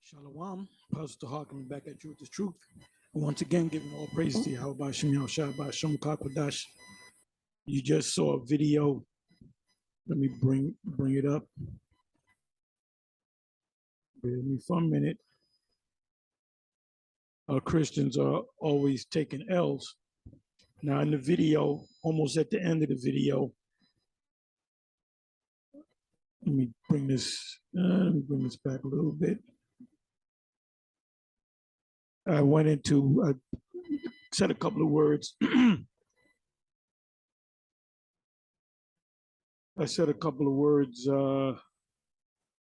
Shalom, Pastor Harkin back at you with the truth. And once again, giving all praise to Yahweh Shem Yahushua Shem Kakwadash. You just saw a video. Let me bring it up. Bear with me for a minute. Our Christians are always taking L's. Now in the video, almost at the end of the video, let me bring this back a little bit. I said a couple of words. I said a couple of words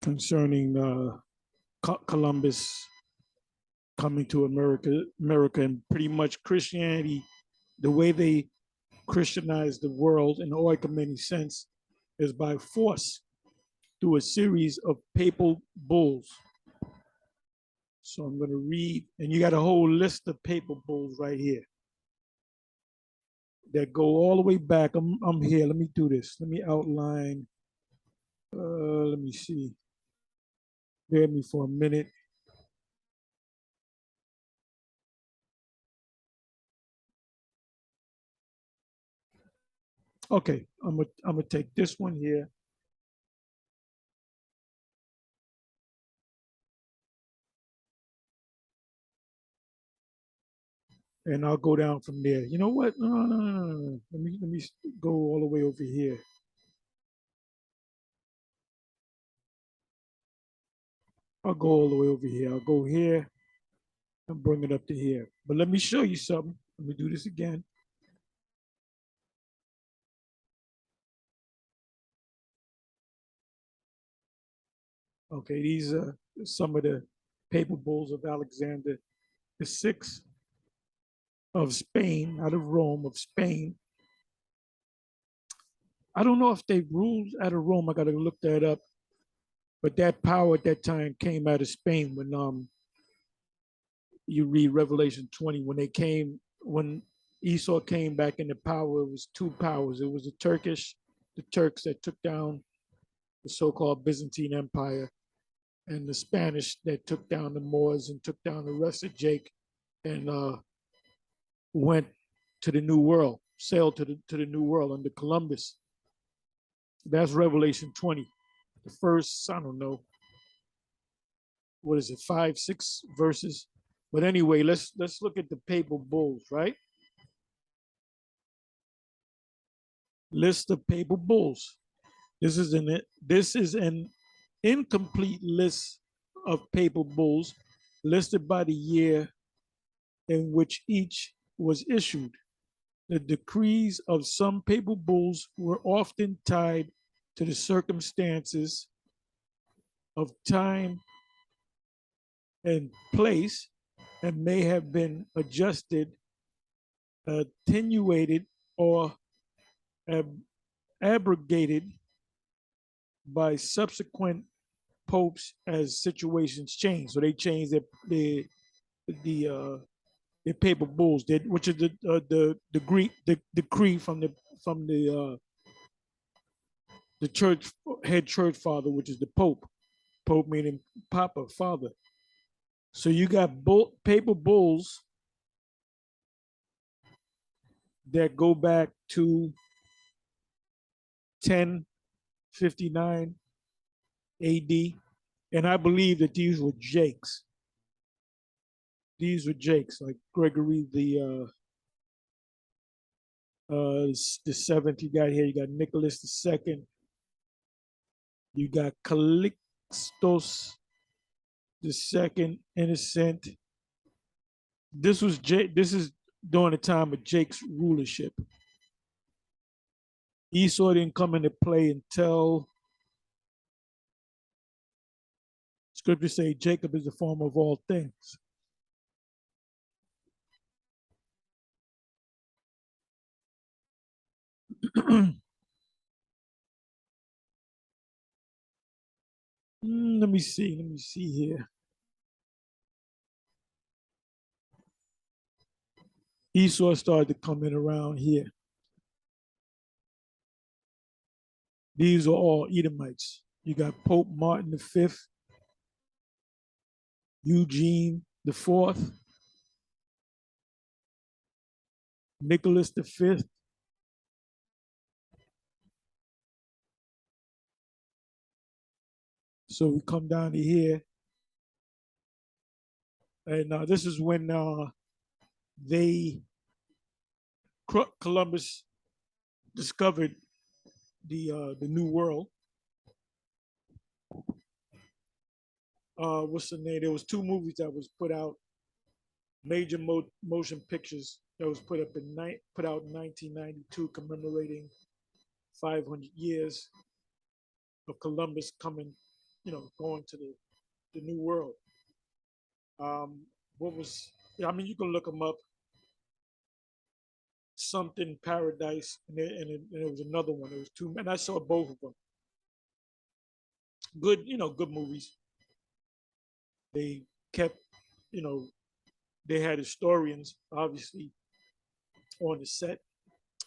concerning Columbus coming to America, and pretty much Christianity, the way they Christianized the world in the oikoumenic sense is by force through a series of papal bulls. So I'm going to read, and you got a whole list of papal bulls right here that go all the way back. I'm here. Let me do this. Let me outline. Let me see. Bear with me for a minute. Okay, I'm gonna take this one here. And I'll go down from there. You know what? No. Let me go all the way over here. I'll go all the way over here. I'll go here and bring it up to here. But let me show you something. Let me do this again. Okay, these are some of the papal bulls of Alexander VI of Spain, out of Rome, of Spain. I don't know if they ruled out of Rome. I got to look that up. But that power at that time came out of Spain when you read Revelation 20, when Esau came back into power, it was two powers. It was the Turks that took down the so-called Byzantine Empire, and the Spanish that took down the Moors and took down the rest of Jake and went to the New World, sailed to the New World under Columbus. That's Revelation 20. The first, I don't know, what is it, 5, 6 verses? But anyway, let's look at the papal bulls, right? List of papal bulls. This is an incomplete list of papal bulls listed by the year in which each was issued. The decrees of some papal bulls were often tied to the circumstances of time and place and may have been adjusted, attenuated, or abrogated by subsequent popes as situations change. So they changed the papal bulls, which is the Greek decree from the church head church father, which is the Pope. Pope meaning Papa, father. So you got papal bulls that go back to 1059 AD, and I believe that these were Jakes. These were Jakes, like Gregory the seventh. You got here. You got Nicholas II. You got Calixtus II, Innocent. This is during the time of Jake's rulership. Esau didn't come into play until scriptures say Jacob is the former of all things. Let me see here. Esau started to come in around here. These are all Edomites. You got Pope Martin V. Eugene the Fourth, Nicholas the Fifth. So we come down to here, and this is when they Columbus discovered the New World. What's the name? There was two movies that was put out, major motion pictures that was put out in 1992, commemorating 500 years of Columbus coming, going to the New World. What was? I mean, you can look them up. Something Paradise, and there was another one. There was two, and I saw both of them. Good, good movies. They kept, you know, they had historians obviously on the set,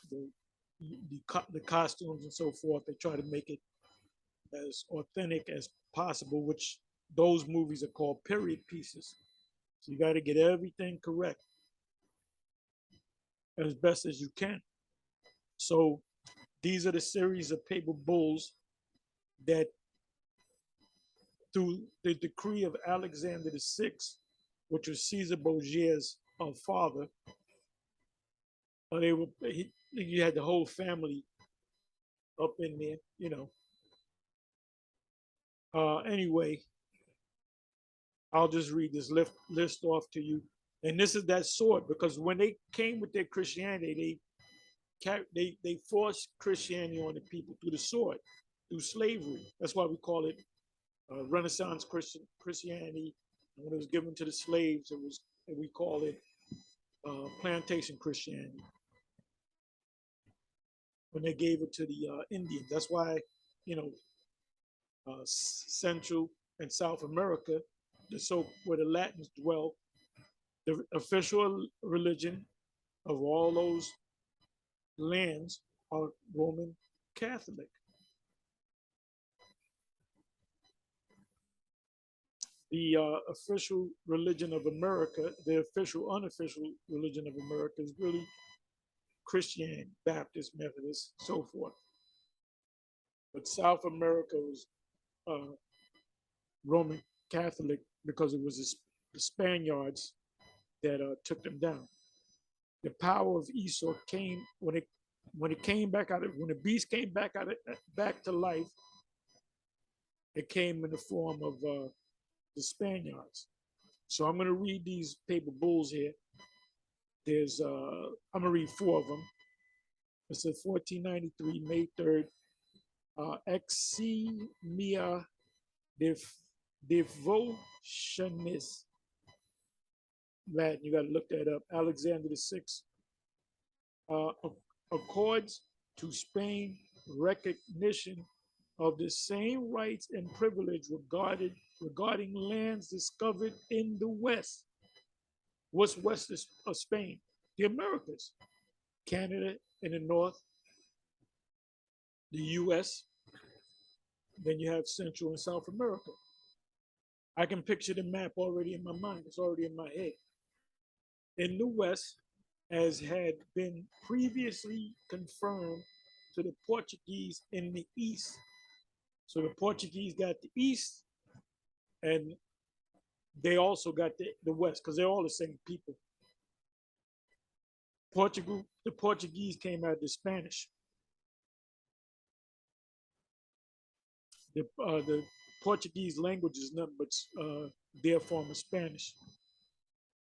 the the costumes and so forth. They try to make it as authentic as possible, which those movies are called period pieces. So you got to get everything correct as best as you can. So these are the series of papal bulls that, through the decree of Alexander the Sixth, which was Caesar Borgia's father, you had the whole family up in there. Anyway, I'll just read this list off to you. And this is that sword, because when they came with their Christianity, they forced Christianity on the people through the sword, through slavery. That's why we call it Renaissance Christianity. And when it was given to the slaves, we call it plantation Christianity. When they gave it to the Indians, that's why Central and South America, where the Latins dwell, the official religion of all those lands are Roman Catholic. The official religion of America, the official unofficial religion of America is really Christian, Baptist, Methodist, so forth. But South America was Roman Catholic because it was the Spaniards that took them down. The power of Esau came when it came back out of, when the beast came back to life. It came in the form of the Spaniards. So I'm going to read these paper bulls here. I'm going to read four of them. It says 1493, May 3rd, Eximia Devotionis. Latin, you got to look that up. Alexander the VI accords to Spain recognition of the same rights and privilege regarding lands discovered in the West. What's west of Spain? The Americas, Canada in the north, the U.S., then you have Central and South America. I can picture the map already in my mind. It's already in my head. In the West, as had been previously confirmed to the Portuguese in the East. So the Portuguese got the East, and they also got the West, because they're all the same people. The Portuguese came out of the Spanish. The Portuguese language is nothing but their form of Spanish.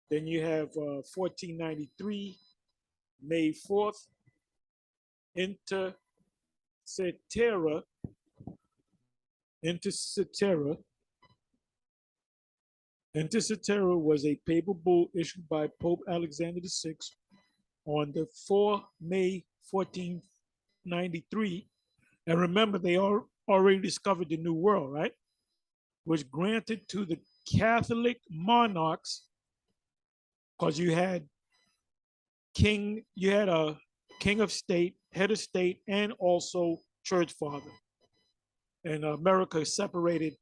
Then you have 1493, May 4th, Inter Cetera. Inter Cetera was a papal bull issued by Pope Alexander VI on the 4 May 1493. And remember, they already discovered the New World, right? Was granted to the Catholic monarchs, because you had a king of state, head of state, and also church father. And America separated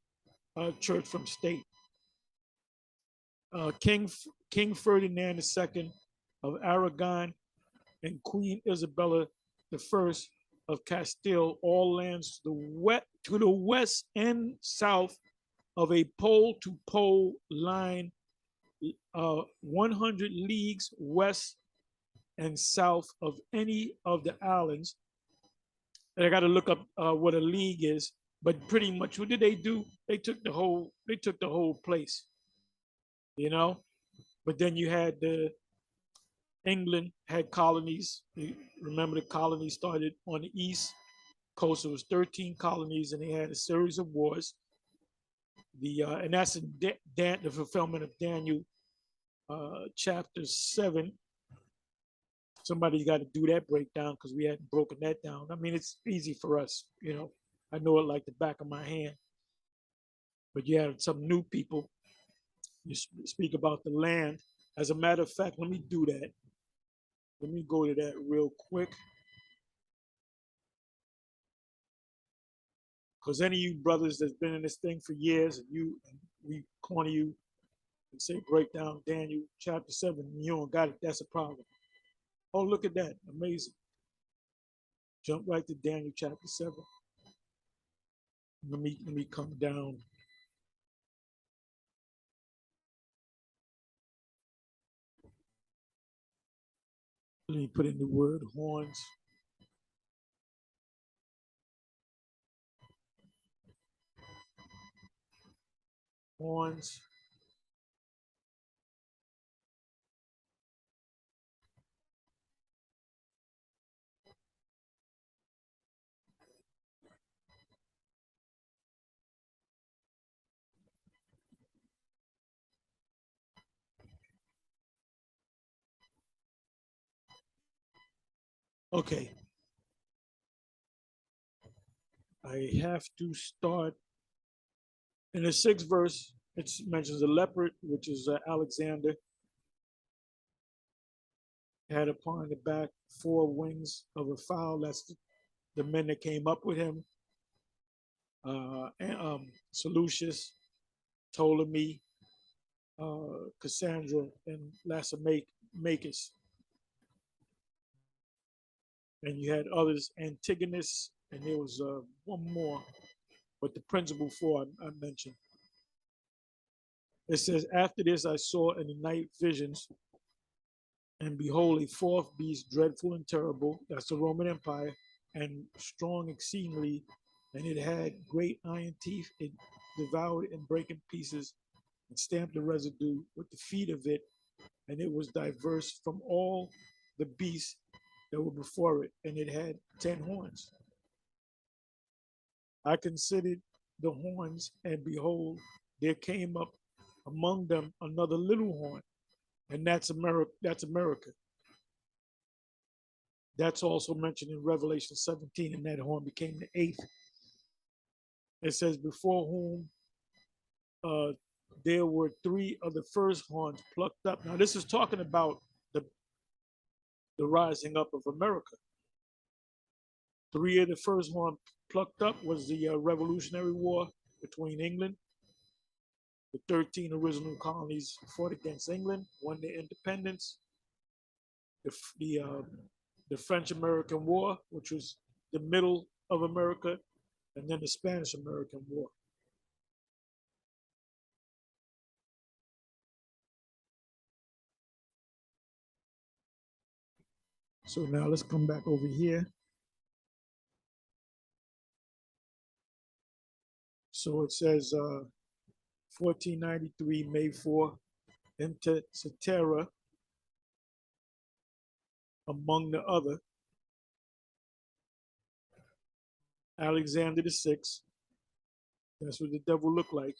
church from state. King Ferdinand II of Aragon and Queen Isabella I of Castile, all lands to the west and south of a pole to pole line 100 leagues west and south of any of the islands. And I got to look up what a league is, but pretty much what did they do? They took the whole place, you know. But then you had England had colonies. You remember the colonies started on the east coast. It was 13 colonies, and they had a series of wars. And that's in the fulfillment of Daniel chapter 7. Somebody's got to do that breakdown because we hadn't broken that down. I mean, it's easy for us, you know. I know it like the back of my hand. But you had some new people. You speak about the land. As a matter of fact, let me do that. Let me go to that real quick. Because any of you brothers that's been in this thing for years, and we corner you and say break down Daniel chapter 7, and you don't got it, that's a problem. Oh, look at that. Amazing. Jump right to Daniel chapter 7. Let me come down. Let me put in the word horns. Horns. Okay. I have to start in the 6th verse. It mentions a leopard, which is Alexander, had upon the back 4 wings of a fowl. That's the men that came up with him. Seleucus, Ptolemy, Cassandra, and Laomachus. And you had others, Antigonus, and there was one more, but the principal 4 I mentioned. It says, after this I saw in the night visions, and behold, a 4th beast, dreadful and terrible, that's the Roman Empire, and strong exceedingly, and it had great iron teeth. It devoured and brake in pieces, and stamped the residue with the feet of it, and it was diverse from all the beasts that were before it, and it had 10 horns. I considered the horns, and behold, there came up among them another little horn, and that's America. That's also mentioned in Revelation 17, and that horn became the 8th. It says, before whom there were 3 of the first horns plucked up. Now, this is talking about the rising up of America. 3 of the first horn plucked up was the Revolutionary War between England. The 13 original colonies fought against England, won their independence. The French-American War, which was the middle of America, and then the Spanish-American War. So now let's come back over here. So it says 1493, May 4, inter cetera, among the other, Alexander VI. That's what the devil looked like.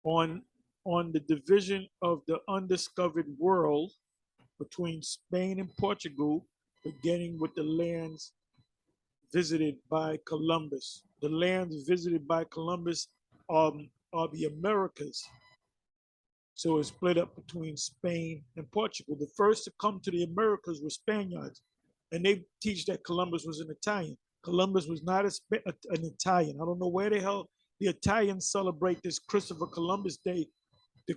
On the division of the undiscovered world between Spain and Portugal, beginning with the lands visited by Columbus. The lands visited by Columbus are the Americas. So it's split up between Spain and Portugal. The first to come to the Americas were Spaniards, and they teach that Columbus was an Italian. Columbus was not an Italian. I don't know where the hell the Italians celebrate this Christopher Columbus Day. The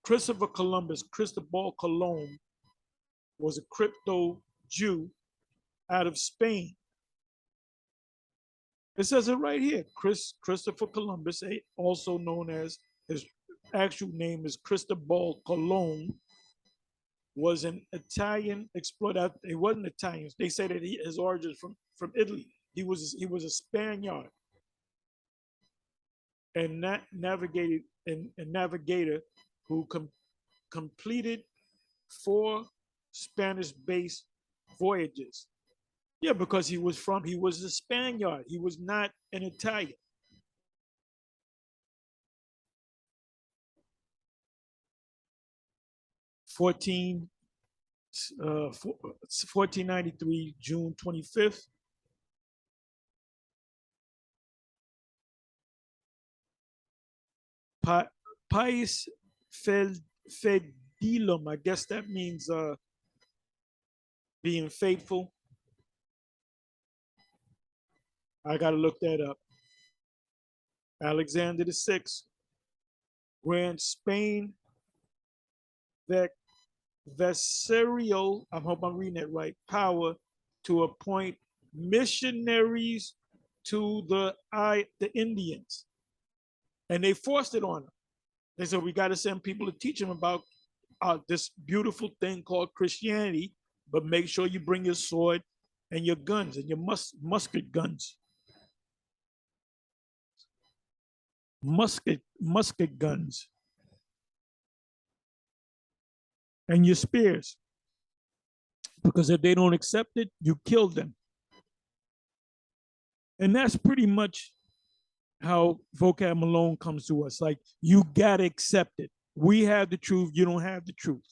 Christopher Columbus, Cristobal Colon, was a crypto Jew out of Spain. It says it right here. Christopher Columbus, also known as his actual name is Cristobal Colon, was an Italian explorer. He wasn't Italian. They say that his origins from Italy. He was a Spaniard and navigated and navigator who completed 4 Spanish-based voyages. Yeah, because he was a Spaniard. He was not an Italian. Fourteen 1493, June 25th. Pius Fedilum, I guess that means being faithful. I got to look that up. Alexander VI grants Spain that Viceregal, I hope I'm reading that right, power to appoint missionaries to the Indians. And they forced it on them. They said, we got to send people to teach them about this beautiful thing called Christianity, but make sure you bring your sword and your guns and your musket guns. Musket guns. And your spears. Because if they don't accept it, you kill them. And that's pretty much how vocab Malone comes to us. Like, you gotta accept it. We have the truth, you don't have the truth.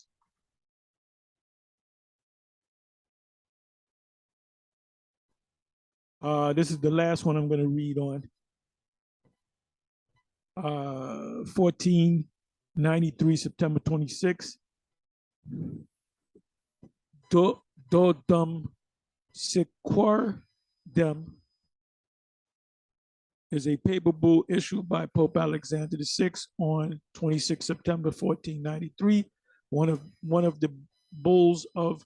This is the last one I'm gonna read on. 1493, September 26th. Dodum Sequardem is a papal bull issued by Pope Alexander VI on 26 September 1493. One of the bulls of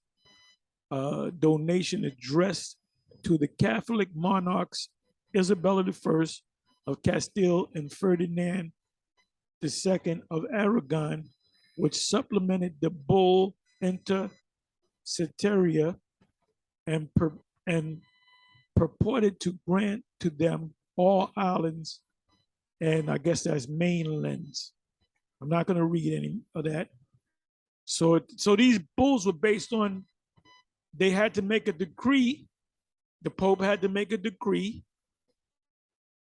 donation addressed to the Catholic monarchs Isabella I of Castile and Ferdinand II of Aragon, which supplemented the bull Inter Cetera and purported to grant to them all islands, and I guess that's mainlands. I'm not going to read any of that. So these bulls were based on, they had to make a decree. The Pope had to make a decree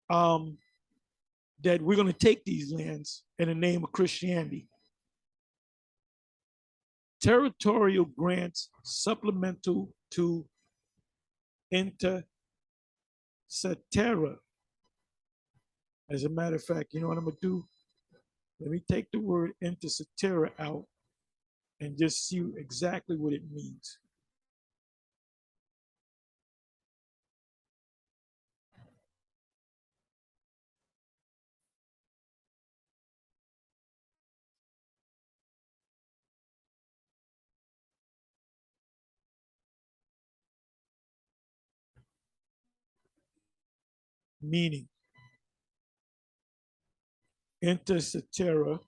that we're going to take these lands in the name of Christianity. Territorial grants supplemental to Inter Cetera. As a matter of fact, you know what I'm going to do? Let me take the word Inter Cetera out and just see exactly what it means. Meaning, Inter Cetera.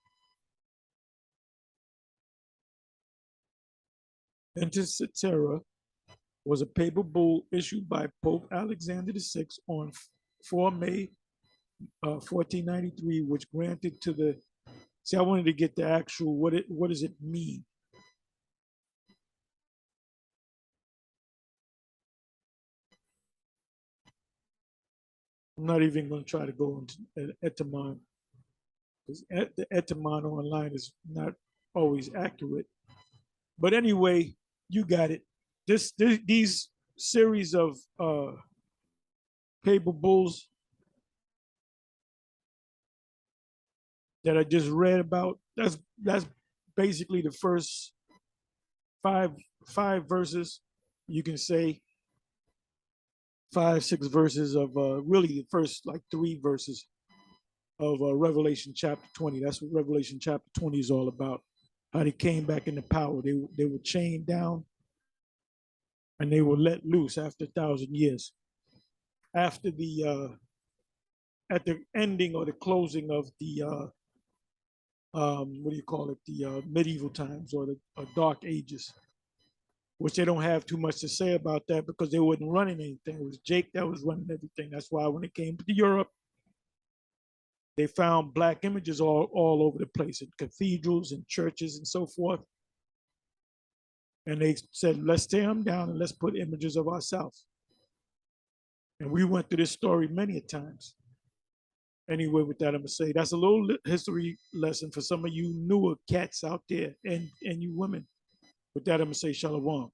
Inter Cetera was a papal bull issued by Pope Alexander VI on 4 May 1493, which granted to the, see, I wanted to get the actual, what does it mean? I'm not even going to try to go into etymon, because the etymon online is not always accurate. But anyway, you got it. These series of papal bulls that I just read about, that's basically the first five verses, you can say 5, 6 verses of really the first like 3 verses of Revelation chapter 20. That's what Revelation chapter 20 is all about. How they came back into power. They were chained down and they were let loose after 1,000 years. After the at the ending or the closing of the what do you call it? The medieval times or the dark ages, which they don't have too much to say about that because they wasn't running anything. It was Jake that was running everything. That's why when it came to Europe, they found black images all over the place in cathedrals and churches and so forth. And they said, let's tear them down and let's put images of ourselves. And we went through this story many a times. Anyway, with that, I'm going to say that's a little history lesson for some of you newer cats out there and you women. With that, I'm going to say shalom.